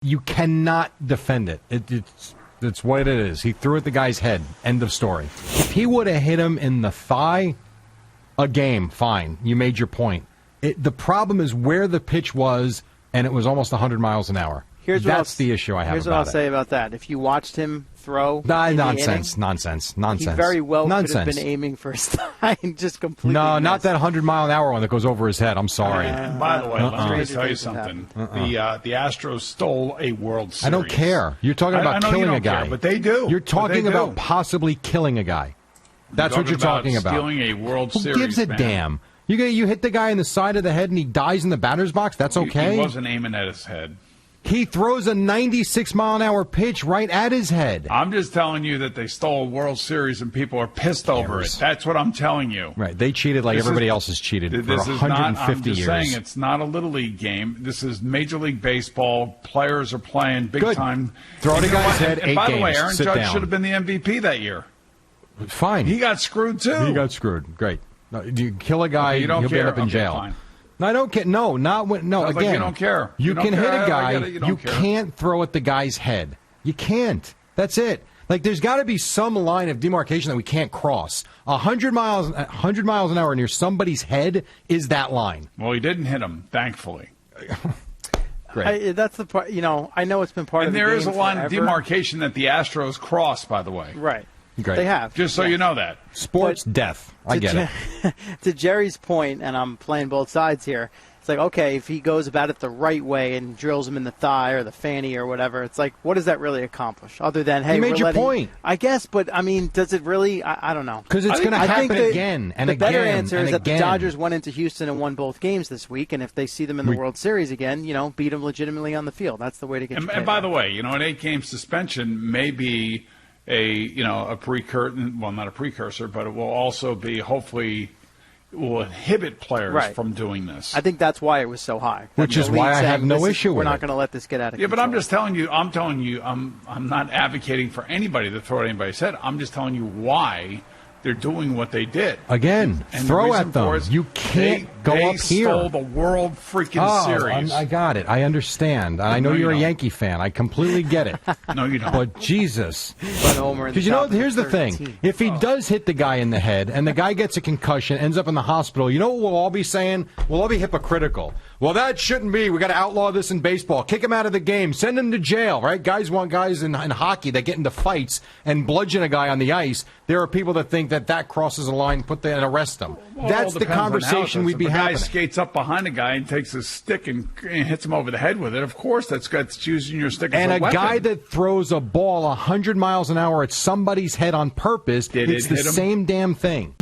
You cannot defend it. It's what it is. He threw at the guy's head. End of story. If he would have hit him in the thigh, a game, fine. You made your point. The problem is where the pitch was, and it was almost 100 miles an hour. That's the issue I have about it. Here's what I'll say about that. If you watched him throw nonsense. He very well could have been aiming for his thigh and just completely not that 100-mile-an-hour one that goes over his head. I'm sorry. By the way, let me tell you something. The Astros stole a World Series. I don't care. You're talking about killing a guy. Care, but they do. You're talking about possibly killing a guy. That's what you're talking about. Stealing a World Series. Who gives a damn? You hit the guy in the side of the head and he dies in the batter's box? That's okay? He wasn't aiming at his head. He throws a 96-mile-an-hour pitch right at his head. I'm just telling you that they stole a World Series and people are pissed over it. That's what I'm telling you. Right. They cheated like everybody else has cheated for 150 years. I'm just saying it's not a Little League game. This is Major League Baseball. Players are playing big time. Throw at a guy's head, 8 games. And by the way, Aaron Judge should have been the MVP that year. Fine. He got screwed, too. He got screwed. Great. No, you kill a guy, he'll end up in jail. Fine. No, I don't care. No, not when. No, Sounds again, like you don't care. You can hit a guy. You can't throw at the guy's head. You can't. That's it. Like there's got to be some line of demarcation that we can't cross. 100 miles an hour near somebody's head is that line. Well, he didn't hit him, thankfully. Great. That's the part. I know it's been part of the game. And there is a line forever. of demarcation that the Astros cross, by the way. Right. Great. They have. Just so you know that. Sports death. I get it. To Jerry's point, and I'm playing both sides here, it's like, okay, if he goes about it the right way and drills him in the thigh or the fanny or whatever, it's like, what does that really accomplish? Other than, hey, you made your point. I guess, but, I mean, does it really? I don't know. Because it's going to happen again and again. The better answer is that the Dodgers went into Houston and won both games this week, and if they see them in the World Series again, beat them legitimately on the field. That's the way to get And by the way, an 8-game suspension may be a precursor, well, not a precursor, but it will also be, hopefully, will inhibit players from doing this. I think that's why it was so high. Which is why I have no issue with it. We're not going to let this get out of control. Yeah, but I'm just telling you, I'm not advocating for anybody to throw at anybody's head. I'm just telling you why they're doing what they did. Again, and throw at them. You can't go up here. They stole the World freaking Series. I got it. I understand. I know you're a Yankee fan. I completely get it. No, you don't. But Jesus. Because here's the thing. If he does hit the guy in the head and the guy gets a concussion, ends up in the hospital, you know what we'll all be saying? We'll all be hypocritical. Well, that shouldn't be. We got to outlaw this in baseball. Kick him out of the game. Send him to jail, right? Guys want guys in hockey that get into fights and bludgeon a guy on the ice. There are people that think that crosses a line, and arrest them. Well, that's the conversation we'd be having. If a guy skates up behind a guy and takes his stick and hits him over the head with it, of course that's using your stick as a weapon. And a guy that throws a ball 100 miles an hour at somebody's head on purpose, it's the same damn thing.